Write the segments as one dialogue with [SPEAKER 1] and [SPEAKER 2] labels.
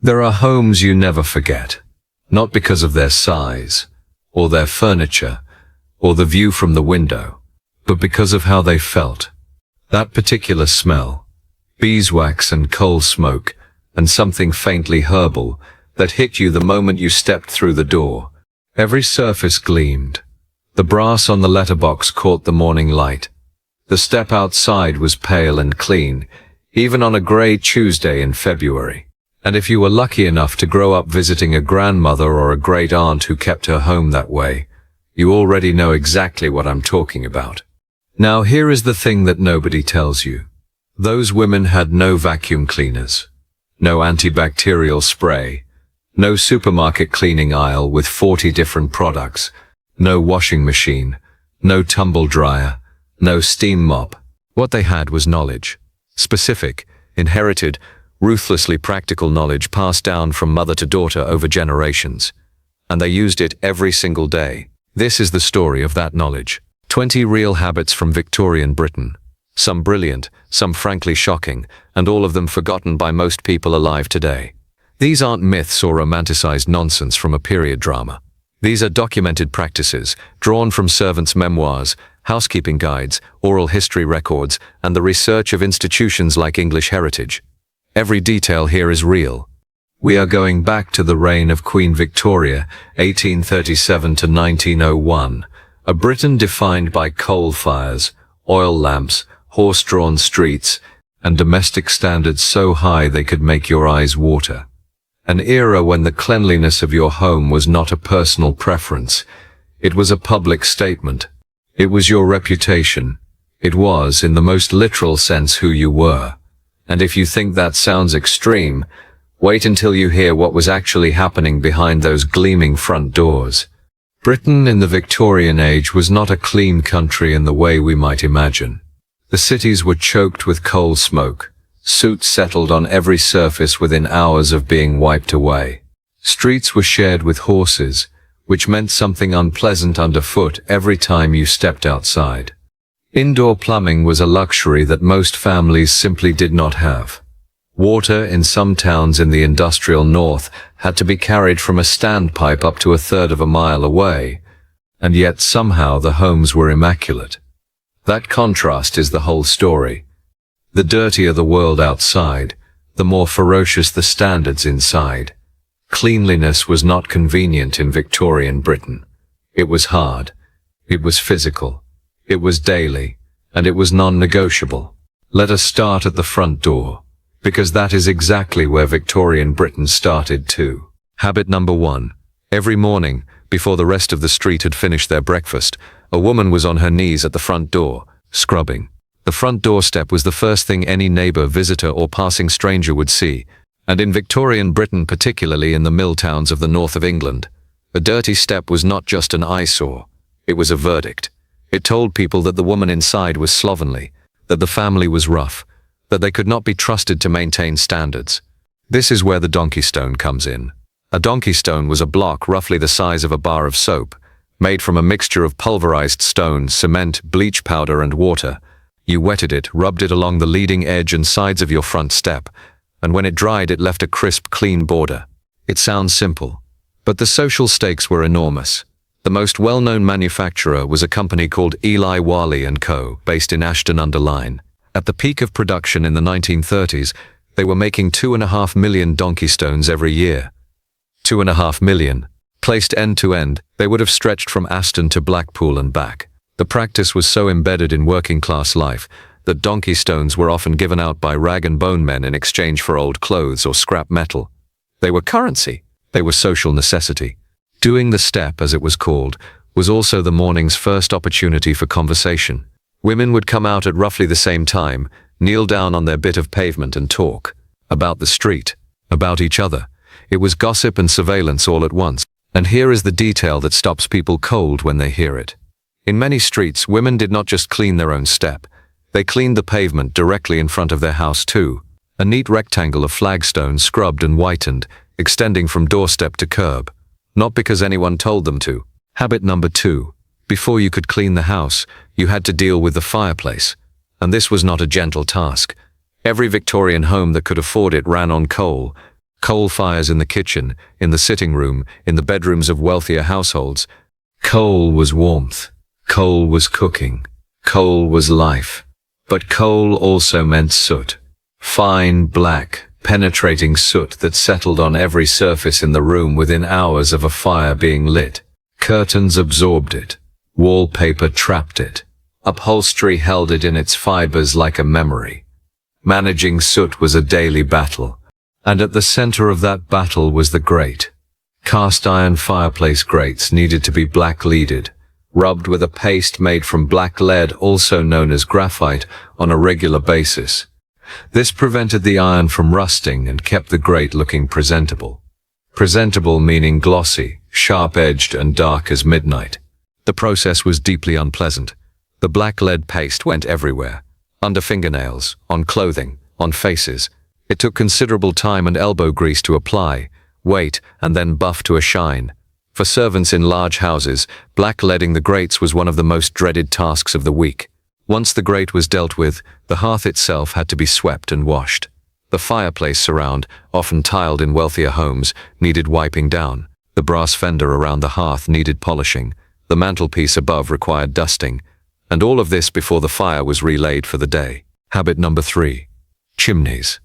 [SPEAKER 1] There are homes you never forget, not because of their size, or their furniture, or the view from the window, but because of how they felt. That particular smell, beeswax and coal smoke, and something faintly herbal, that hit you the moment you stepped through the door. Every surface gleamed. The brass on the letterbox caught the morning light. The step outside was pale and clean, even on a grey Tuesday in February. And if you were lucky enough to grow up visiting a grandmother or a great aunt who kept her home that way, you already know exactly what I'm talking about. Now here is the thing that nobody tells you. Those women had no vacuum cleaners, no antibacterial spray, no supermarket cleaning aisle with 40 different products, no washing machine, no tumble dryer, no steam mop. What they had was knowledge. Specific, inherited, ruthlessly practical knowledge passed down from mother to daughter over generations. And they used it every single day. This is the story of that knowledge. 20 real habits from Victorian Britain. Some brilliant, some frankly shocking, and all of them forgotten by most people alive today. These aren't myths or romanticized nonsense from a period drama. These are documented practices, drawn from servants' memoirs, housekeeping guides, oral history records, and the research of institutions like English Heritage. Every detail here is real. We are going back to the reign of Queen Victoria, 1837 to 1901, a Britain defined by coal fires, oil lamps, horse-drawn streets, and domestic standards so high they could make your eyes water. An era when the cleanliness of your home was not a personal preference. It was a public statement. It was your reputation. It was, in the most literal sense, who you were. And if you think that sounds extreme, wait until you hear what was actually happening behind those gleaming front doors. Britain in the Victorian age was not a clean country in the way we might imagine. The cities were choked with coal smoke. Soot settled on every surface within hours of being wiped away. Streets were shared with horses, which meant something unpleasant underfoot every time you stepped outside. Indoor plumbing was a luxury that most families simply did not have. Water in some towns in the industrial north had to be carried from a standpipe up to a third of a mile away, and yet somehow the homes were immaculate. That contrast is the whole story. The dirtier the world outside, the more ferocious the standards inside. Cleanliness was not convenient in Victorian Britain. It was hard. It was physical. It was daily. And it was non-negotiable. Let us start at the front door, because that is exactly where Victorian Britain started too. Habit number 1. Every morning, before the rest of the street had finished their breakfast, a woman was on her knees at the front door, scrubbing. The front doorstep was the first thing any neighbor, visitor, or passing stranger would see, and in Victorian Britain, particularly in the mill towns of the north of England, a dirty step was not just an eyesore, it was a verdict. It told people that the woman inside was slovenly, that the family was rough, that they could not be trusted to maintain standards. This is where the donkey stone comes in. A donkey stone was a block roughly the size of a bar of soap, made from a mixture of pulverized stone, cement, bleach powder, and water. You wetted it, rubbed it along the leading edge and sides of your front step, and when it dried it left a crisp, clean border. It sounds simple, but the social stakes were enormous. The most well-known manufacturer was a company called Eli Wally & Co., based in Ashton-under-Lyne. At the peak of production in the 1930s, they were making 2.5 million donkey stones every year. 2.5 million. Placed end to end, they would have stretched from Aston to Blackpool and back. The practice was so embedded in working-class life that donkey stones were often given out by rag-and-bone men in exchange for old clothes or scrap metal. They were currency. They were social necessity. Doing the step, as it was called, was also the morning's first opportunity for conversation. Women would come out at roughly the same time, kneel down on their bit of pavement and talk. About the street. About each other. It was gossip and surveillance all at once. And here is the detail that stops people cold when they hear it. In many streets, women did not just clean their own step. They cleaned the pavement directly in front of their house too. A neat rectangle of flagstone scrubbed and whitened, extending from doorstep to curb. Not because anyone told them to. Habit number 2. Before you could clean the house, you had to deal with the fireplace. And this was not a gentle task. Every Victorian home that could afford it ran on coal, Coal fires in the kitchen, in the sitting room, in the bedrooms of wealthier households. Coal was warmth. Coal was cooking. Coal was life. But coal also meant soot. Fine, black, penetrating soot that settled on every surface in the room within hours of a fire being lit. Curtains absorbed it. Wallpaper trapped it. Upholstery held it in its fibers like a memory. Managing soot was a daily battle, and at the center of that battle was the grate. Cast iron fireplace grates needed to be black-leaded, rubbed with a paste made from black lead, also known as graphite, on a regular basis. This prevented the iron from rusting and kept the grate looking presentable. Presentable meaning glossy, sharp-edged, and dark as midnight. The process was deeply unpleasant. The black lead paste went everywhere. Under fingernails, on clothing, on faces. It took considerable time and elbow grease to apply, wait, and then buff to a shine. For servants in large houses, blackleading the grates was one of the most dreaded tasks of the week. Once the grate was dealt with, the hearth itself had to be swept and washed. The fireplace surround, often tiled in wealthier homes, needed wiping down. The brass fender around the hearth needed polishing. The mantelpiece above required dusting. And all of this before the fire was relaid for the day. Habit number 3. Chimneys.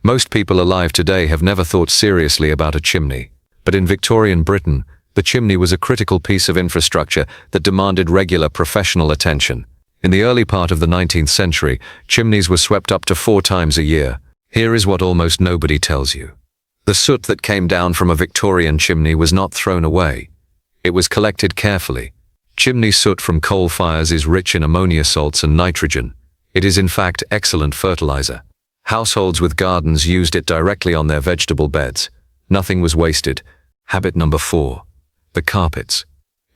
[SPEAKER 1] Most people alive today have never thought seriously about a chimney. But in Victorian Britain, the chimney was a critical piece of infrastructure that demanded regular professional attention. In the early part of the 19th century, chimneys were swept up to 4 times a year. Here is what almost nobody tells you. The soot that came down from a Victorian chimney was not thrown away. It was collected carefully. Chimney soot from coal fires is rich in ammonia salts and nitrogen. It is in fact excellent fertilizer. Households with gardens used it directly on their vegetable beds. Nothing was wasted. Habit number 4. The carpets.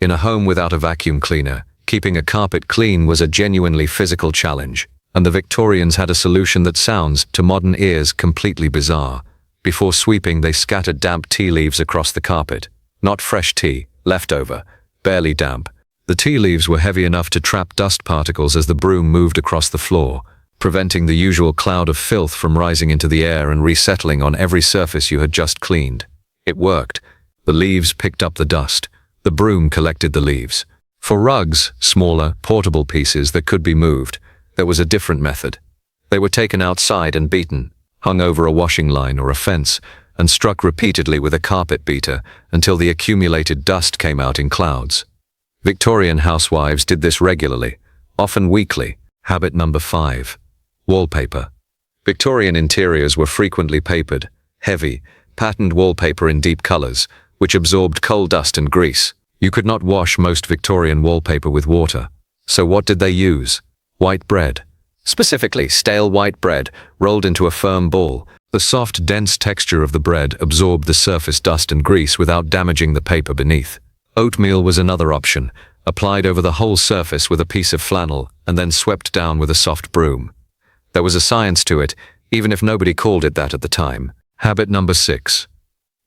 [SPEAKER 1] In a home without a vacuum cleaner, keeping a carpet clean was a genuinely physical challenge, and the Victorians had a solution that sounds, to modern ears, completely bizarre. Before sweeping, they scattered damp tea leaves across the carpet. Not fresh tea, leftover, barely damp. The tea leaves were heavy enough to trap dust particles as the broom moved across the floor, preventing the usual cloud of filth from rising into the air and resettling on every surface you had just cleaned. It worked. The leaves picked up the dust. The broom collected the leaves. For rugs, smaller, portable pieces that could be moved, there was a different method. They were taken outside and beaten, hung over a washing line or a fence, and struck repeatedly with a carpet beater until the accumulated dust came out in clouds. Victorian housewives did this regularly, often weekly. Habit number 5. Wallpaper. Victorian interiors were frequently papered, heavy, patterned wallpaper in deep colors, which absorbed coal dust and grease. You could not wash most Victorian wallpaper with water. So what did they use? White bread. Specifically, stale white bread, rolled into a firm ball. The soft, dense texture of the bread absorbed the surface dust and grease without damaging the paper beneath. Oatmeal was another option, applied over the whole surface with a piece of flannel and then swept down with a soft broom. There was a science to it, even if nobody called it that at the time. Habit number 6.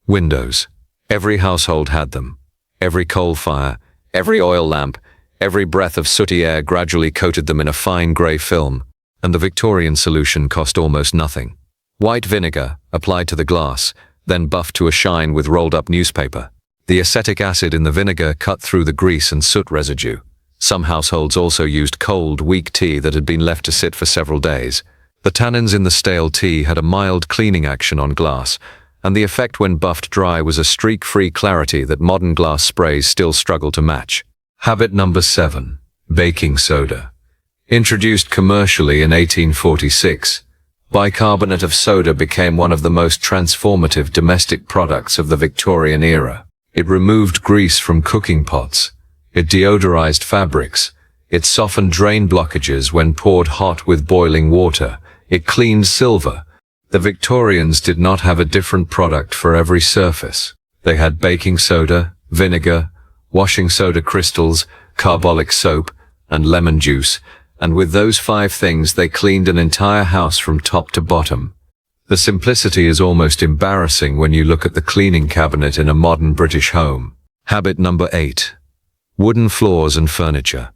[SPEAKER 1] Windows. Every household had them. Every coal fire, every oil lamp, every breath of sooty air gradually coated them in a fine grey film, and the Victorian solution cost almost nothing. White vinegar, applied to the glass, then buffed to a shine with rolled-up newspaper. The acetic acid in the vinegar cut through the grease and soot residue. Some households also used cold, weak tea that had been left to sit for several days. The tannins in the stale tea had a mild cleaning action on glass, and the effect when buffed dry was a streak-free clarity that modern glass sprays still struggle to match. Habit number 7. Baking soda. Introduced commercially in 1846, bicarbonate of soda became one of the most transformative domestic products of the Victorian era. It removed grease from cooking pots. It deodorized fabrics. It softened drain blockages when poured hot with boiling water. It cleaned silver. The Victorians did not have a different product for every surface. They had baking soda, vinegar, washing soda crystals, carbolic soap, and lemon juice, and with those 5 things they cleaned an entire house from top to bottom. The simplicity is almost embarrassing when you look at the cleaning cabinet in a modern British home. Habit number 8. Wooden floors and furniture.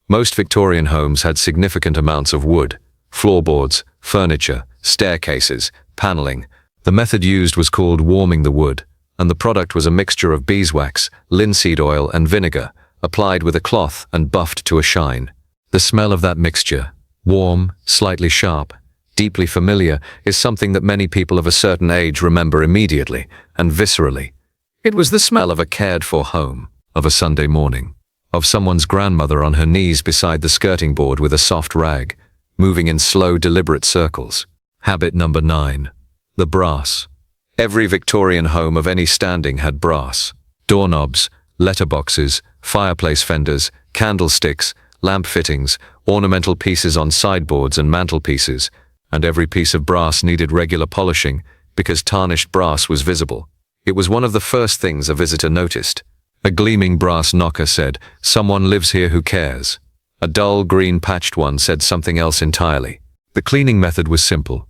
[SPEAKER 1] Most Victorian homes had significant amounts of wood, floorboards, furniture, staircases, paneling, The method used was called warming the wood, and the product was a mixture of beeswax, linseed oil, and vinegar, applied with a cloth and buffed to a shine. The smell of that mixture, warm, slightly sharp, deeply familiar, is something that many people of a certain age remember immediately and viscerally. It was the smell of a cared-for home, of a Sunday morning, of someone's grandmother on her knees beside the skirting board with a soft rag, moving in slow, deliberate circles. Habit number 9. The brass. Every Victorian home of any standing had brass. Doorknobs, letterboxes, fireplace fenders, candlesticks, lamp fittings, ornamental pieces on sideboards and mantelpieces, and every piece of brass needed regular polishing because tarnished brass was visible. It was one of the first things a visitor noticed. A gleaming brass knocker said, "Someone lives here who cares." A dull green patched one said something else entirely. The cleaning method was simple.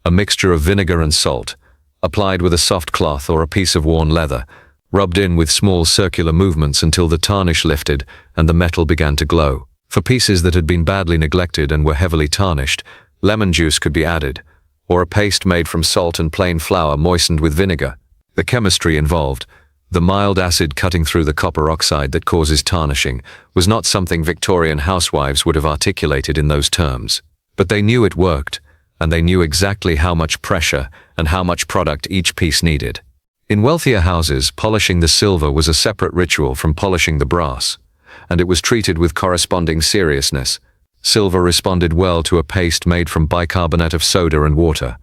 [SPEAKER 1] A mixture of vinegar and salt, applied with a soft cloth or a piece of worn leather, rubbed in with small circular movements until the tarnish lifted and the metal began to glow. For pieces that had been badly neglected and were heavily tarnished, lemon juice could be added, or a paste made from salt and plain flour moistened with vinegar. The chemistry involved, the mild acid cutting through the copper oxide that causes tarnishing, was not something Victorian housewives would have articulated in those terms. But they knew it worked, and they knew exactly how much pressure and how much product each piece needed. In wealthier houses, polishing the silver was a separate ritual from polishing the brass, and it was treated with corresponding seriousness. Silver responded well to a paste made from bicarbonate of soda and water.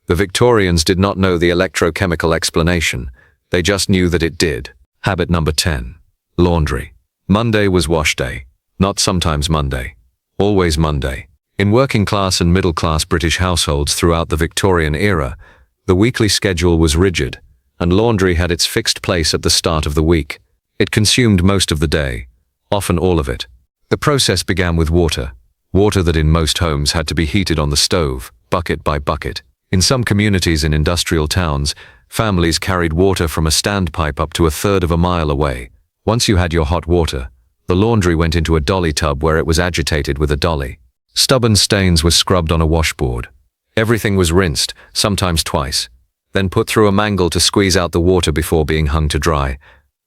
[SPEAKER 1] The Victorians did not know the electrochemical explanation. They just knew that it did. Habit number 10. Laundry. Monday was wash day. Not sometimes Monday. Always Monday. In working-class and middle-class British households throughout the Victorian era, the weekly schedule was rigid, and laundry had its fixed place at the start of the week. It consumed most of the day, often all of it. The process began with water that in most homes had to be heated on the stove, bucket by bucket. In some communities in industrial towns, families carried water from a standpipe up to a third of a mile away. Once you had your hot water, the laundry went into a dolly tub where it was agitated with a dolly. Stubborn stains were scrubbed on a washboard. Everything was rinsed, sometimes twice, then put through a mangle to squeeze out the water before being hung to dry.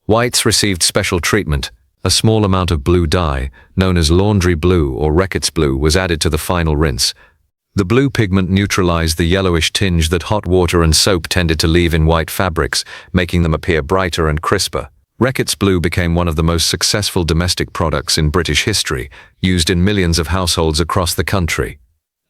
[SPEAKER 1] Whites received special treatment. A small amount of blue dye, known as laundry blue or Reckitt's blue, was added to the final rinse. The blue pigment neutralized the yellowish tinge that hot water and soap tended to leave in white fabrics, making them appear brighter and crisper. Reckitt's blue became one of the most successful domestic products in British history, used in millions of households across the country.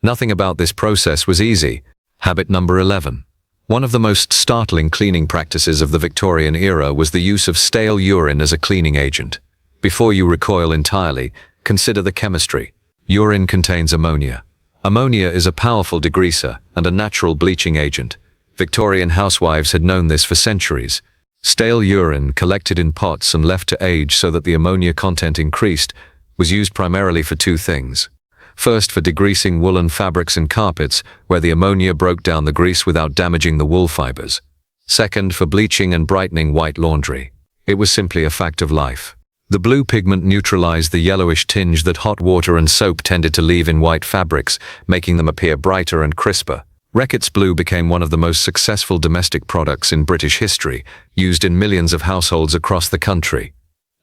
[SPEAKER 1] Nothing about this process was easy. Habit number 11. One of the most startling cleaning practices of the Victorian era was the use of stale urine as a cleaning agent. Before you recoil entirely, consider the chemistry. Urine contains ammonia. Ammonia is a powerful degreaser and a natural bleaching agent. Victorian housewives had known this for centuries. Stale urine, collected in pots and left to age so that the ammonia content increased, was used primarily for two things. First, for degreasing woolen fabrics and carpets, where the ammonia broke down the grease without damaging the wool fibers. Second, for bleaching and brightening white laundry. It was simply a fact of life. The blue pigment neutralized the yellowish tinge that hot water and soap tended to leave in white fabrics, making them appear brighter and crisper. Reckitt's blue became one of the most successful domestic products in British history, used in millions of households across the country.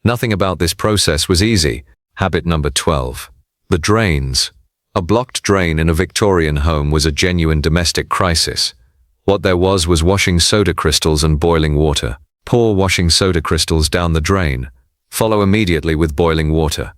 [SPEAKER 1] Nothing about this process was easy. Habit number 12. The drains. A blocked drain in a Victorian home was a genuine domestic crisis. What there was washing soda crystals and boiling water. Pour washing soda crystals down the drain. Follow immediately with boiling water.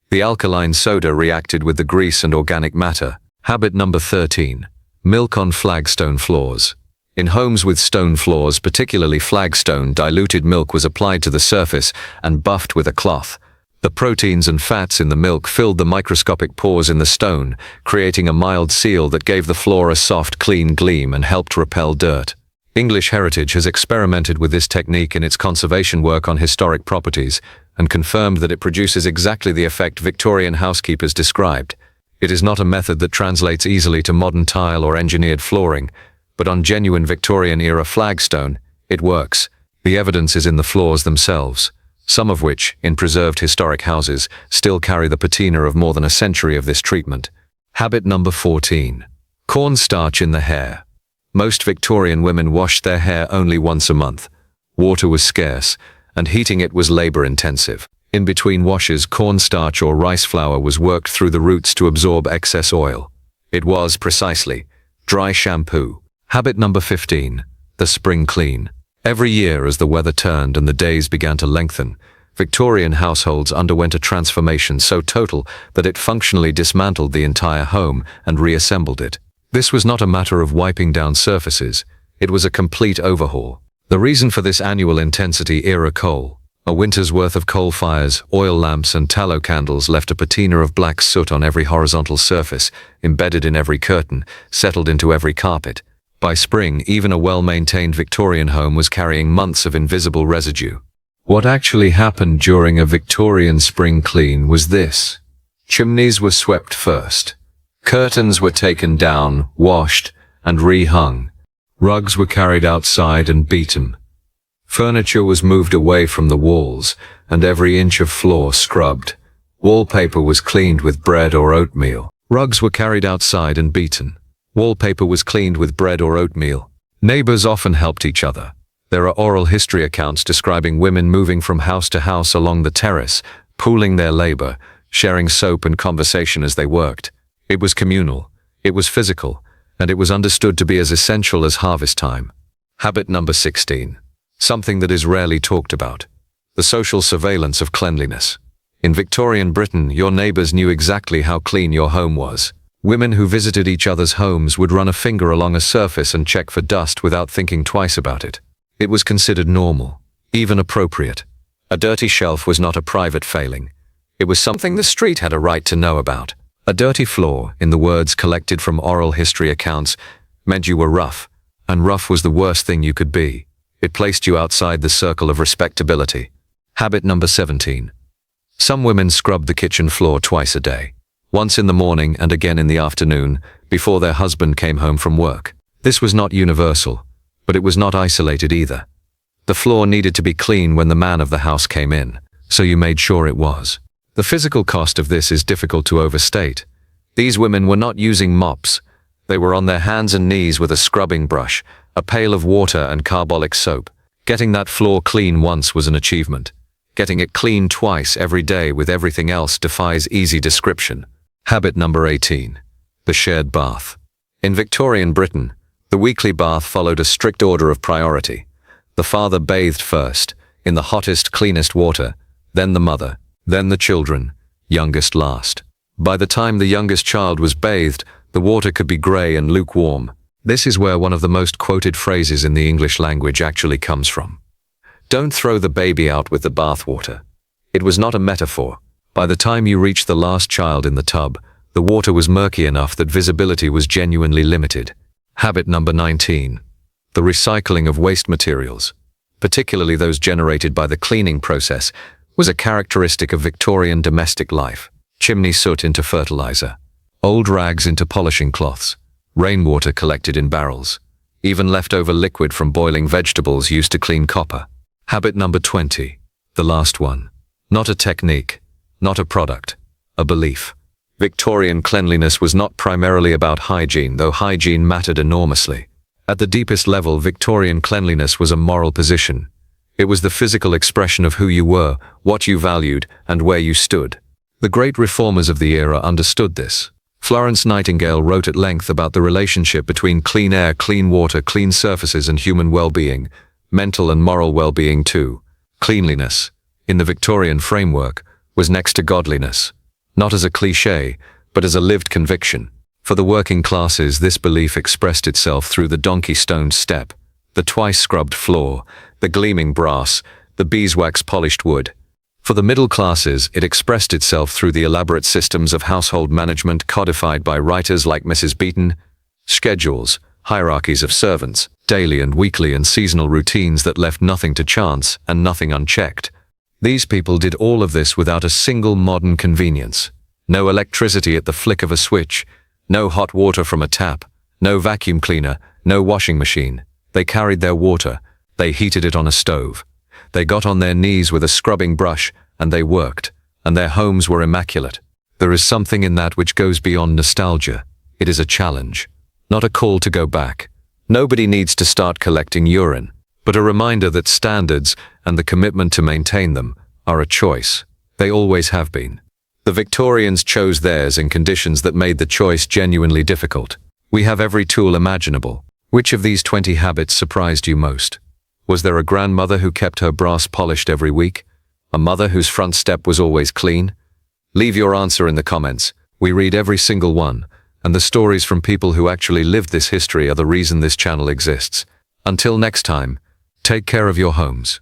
[SPEAKER 1] The alkaline soda reacted with the grease and organic matter. Habit number 13. Milk on flagstone floors. In homes with stone floors, particularly flagstone, diluted milk was applied to the surface and buffed with a cloth. The proteins and fats in the milk filled the microscopic pores in the stone, creating a mild seal that gave the floor a soft, clean gleam and helped repel dirt. English Heritage has experimented with this technique in its conservation work on historic properties and confirmed that it produces exactly the effect Victorian housekeepers described. It is not a method that translates easily to modern tile or engineered flooring, but on genuine Victorian-era flagstone, it works. The evidence is in the floors themselves, some of which, in preserved historic houses, still carry the patina of more than a century of this treatment. Habit number 14. Cornstarch in the hair. Most Victorian women washed their hair only once a month. Water was scarce, and heating it was labor-intensive. In between washes, cornstarch or rice flour was worked through the roots to absorb excess oil. It was, precisely, dry shampoo. Habit number 15. The spring clean. Every year, as the weather turned and the days began to lengthen, Victorian households underwent a transformation so total that it functionally dismantled the entire home and reassembled it. This was not a matter of wiping down surfaces, it was a complete overhaul. The reason for this annual intensity-era coal. A winter's worth of coal fires, oil lamps and tallow candles left a patina of black soot on every horizontal surface, embedded in every curtain, settled into every carpet. By spring, even a well-maintained Victorian home was carrying months of invisible residue. What actually happened during a Victorian spring clean was this. Chimneys were swept first. Curtains were taken down, washed, and rehung. Rugs were carried outside and beaten. Furniture was moved away from the walls, and every inch of floor scrubbed. Wallpaper was cleaned with bread or oatmeal. Rugs were carried outside and beaten. Wallpaper was cleaned with bread or oatmeal. Neighbors often helped each other. There are oral history accounts describing women moving from house to house along the terrace, pooling their labor, sharing soap and conversation as they worked. It was communal, it was physical, and it was understood to be as essential as harvest time. Habit number 16. Something that is rarely talked about. The social surveillance of cleanliness. In Victorian Britain, your neighbors knew exactly how clean your home was. Women who visited each other's homes would run a finger along a surface and check for dust without thinking twice about it. It was considered normal, even appropriate. A dirty shelf was not a private failing. It was something the street had a right to know about. A dirty floor, in the words collected from oral history accounts, meant you were rough, and rough was the worst thing you could be. It placed you outside the circle of respectability. Habit number 17. Some women scrubbed the kitchen floor twice a day. Once in the morning and again in the afternoon, before their husband came home from work. This was not universal, but it was not isolated either. The floor needed to be clean when the man of the house came in, so you made sure it was. The physical cost of this is difficult to overstate. These women were not using mops. They were on their hands and knees with a scrubbing brush, a pail of water and carbolic soap. Getting that floor clean once was an achievement. Getting it clean twice every day with everything else defies easy description. Habit number 18. The shared bath. In Victorian Britain, the weekly bath followed a strict order of priority. The father bathed first, in the hottest, cleanest water, then the mother, then the children, youngest last. By the time the youngest child was bathed, the water could be grey and lukewarm. This is where one of the most quoted phrases in the English language actually comes from. Don't throw the baby out with the bathwater. It was not a metaphor. By the time you reached the last child in the tub, the water was murky enough that visibility was genuinely limited. Habit number 19. The recycling of waste materials, particularly those generated by the cleaning process, was a characteristic of Victorian domestic life. Chimney soot into fertilizer, old rags into polishing cloths, rainwater collected in barrels, even leftover liquid from boiling vegetables used to clean copper. Habit number 20. The last one. Not a technique, not a product, a belief. Victorian cleanliness was not primarily about hygiene, though hygiene mattered enormously. At the deepest level, Victorian cleanliness was a moral position. It was the physical expression of who you were, what you valued, and where you stood. The great reformers of the era understood this. Florence Nightingale wrote at length about the relationship between clean air, clean water, clean surfaces, and human well-being, mental and moral well-being too. Cleanliness, in the Victorian framework, was next to godliness. Not as a cliché, but as a lived conviction. For the working classes, this belief expressed itself through the donkey-stoned step, the twice-scrubbed floor, the gleaming brass, the beeswax-polished wood. For the middle classes, it expressed itself through the elaborate systems of household management codified by writers like Mrs. Beeton, schedules, hierarchies of servants, daily and weekly and seasonal routines that left nothing to chance and nothing unchecked. These people did all of this without a single modern convenience. No electricity at the flick of a switch, no hot water from a tap, no vacuum cleaner, no washing machine. They carried their water, they heated it on a stove. They got on their knees with a scrubbing brush, and they worked, and their homes were immaculate. There is something in that which goes beyond nostalgia. It is a challenge, not a call to go back, Nobody needs to start collecting urine, but a reminder that standards and the commitment to maintain them are a choice. They always have been. The Victorians chose theirs in conditions that made the choice genuinely difficult. We have every tool imaginable. Which of these 20 habits surprised you most? Was there a grandmother who kept her brass polished every week? A mother whose front step was always clean? Leave your answer in the comments. We read every single one, and the stories from people who actually lived this history are the reason this channel exists. Until next time, take care of your homes.